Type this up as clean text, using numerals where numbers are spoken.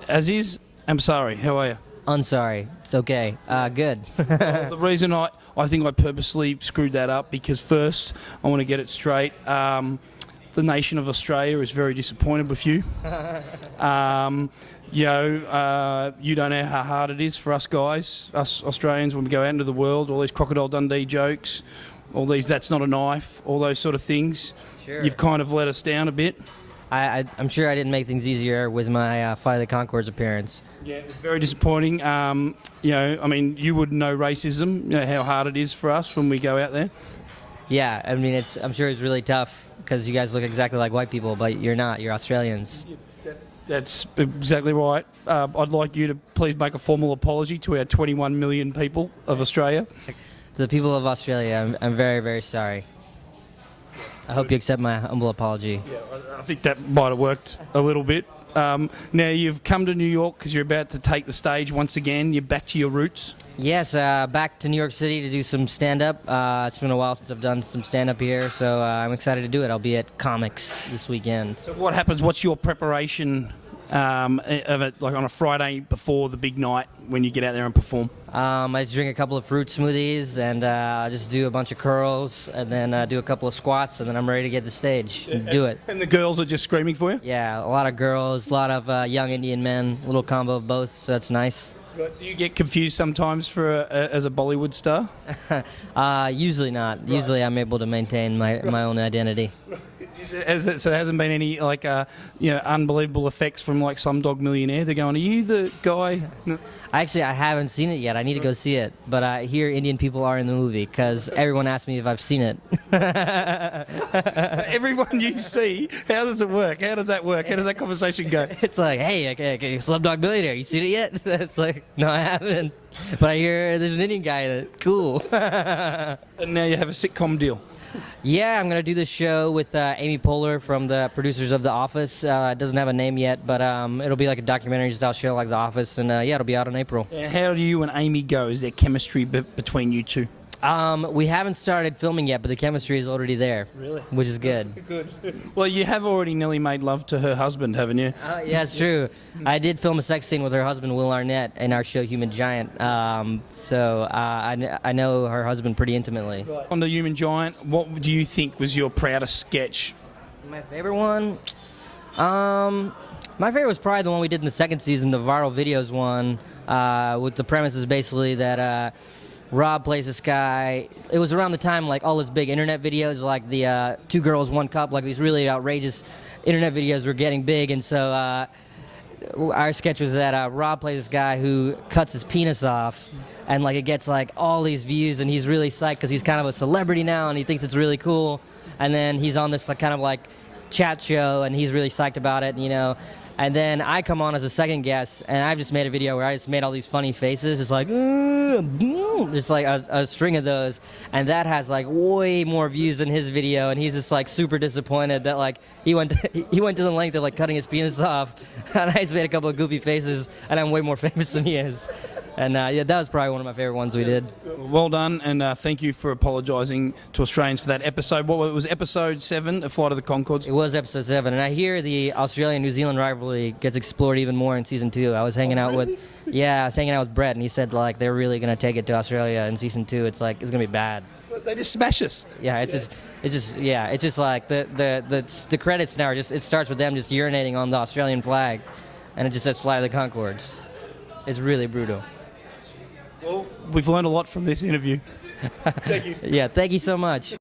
Aziz Ansari, how are you? Ansari. It's okay. Good. The reason I think I purposely screwed that up because first I want to get it straight. The nation of Australia is very disappointed with you. You don't know how hard it is for us guys, us Australians, when we go out into the world. All these Crocodile Dundee jokes, all these "that's not a knife," all those sort of things. Sure. You've kind of let us down a bit. I'm sure I didn't make things easier with my Fight of the Conchords appearance. Yeah, it was very disappointing. You wouldn't know racism, how hard it is for us when we go out there. Yeah, I mean, I'm sure it's really tough because you guys look exactly like white people, but you're not. You're Australians. That's exactly right. I'd like you to please make a formal apology to our 21 million people of Australia. To the people of Australia, I'm very, very sorry. I hope you accept my humble apology. Yeah, I think that might have worked a little bit. Now you've come to New York because you're about to take the stage once again. You're back to your roots. Yes, back to New York City to do some stand-up. It's been a while since I've done some stand-up here, so I'm excited to do it. I'll be at Comix this weekend. So what happens? What's your preparation of it, like on a Friday before the big night when you get out there and perform? I just drink a couple of fruit smoothies and just do a bunch of curls and then do a couple of squats and then I'm ready to get the stage and do it. And the girls are just screaming for you? Yeah, a lot of girls, a lot of young Indian men, a little combo of both, so that's nice. Do you get confused sometimes as a Bollywood star? Usually not. Usually I'm able to maintain my own identity. So there hasn't been any unbelievable effects from like Slumdog Millionaire? They're going, are you the guy? No. Actually, I haven't seen it yet. I need to go see it. But I hear Indian people are in the movie because everyone asks me if I've seen it. Everyone you see, how does it work? How does that work? How does that conversation go? It's like, hey, Slumdog Millionaire, you seen it yet? It's like, no, I haven't. But I hear there's an Indian guy in it. Cool. And now you have a sitcom deal. Yeah, I'm going to do this show with Amy Poehler from the producers of The Office. It doesn't have a name yet, but it'll be like a documentary-style show like The Office, and it'll be out in April. How do you and Amy go? Is there chemistry between you two? We haven't started filming yet, but the chemistry is already there. Really? Which is good. Good. Well, you have already nearly made love to her husband, haven't you? Yeah, it's true. I did film a sex scene with her husband, Will Arnett, in our show Human Giant. So I know her husband pretty intimately. Right. On the Human Giant, what do you think was your proudest sketch? My favorite one? My favorite was probably the one we did in the second season, the Viral Videos one, with the premise is basically that Rob plays this guy. It was around the time like all his big internet videos, like the 2 Girls, 1 Cup, like these really outrageous internet videos were getting big, and so our sketch was that Rob plays this guy who cuts his penis off, and like it gets like all these views, and he's really psyched because he's kind of a celebrity now, and he thinks it's really cool, and then he's on this like kind of like chat show, and he's really psyched about it, and then I come on as a second guest, and I've just made a video where I just made all these funny faces. It's like, just like a string of those, and that has like way more views than his video, and he's just like super disappointed that like he went to the length of like cutting his penis off, and I just made a couple of goofy faces, and I'm way more famous than he is. And yeah, that was probably one of my favorite ones we did. Well done, and thank you for apologising to Australians for that episode. What was episode 7 of Flight of the Conchords? It was episode 7, and I hear the Australia-New Zealand rivalry gets explored even more in season 2. I was hanging out with Brett, and he said like they're really gonna take it to Australia in season 2. It's like it's gonna be bad. They just smash us. Yeah, it's just like the credits now are just, it starts with them just urinating on the Australian flag, and it just says Flight of the Conchords. It's really brutal. Well, we've learned a lot from this interview. Thank you. Yeah, thank you so much.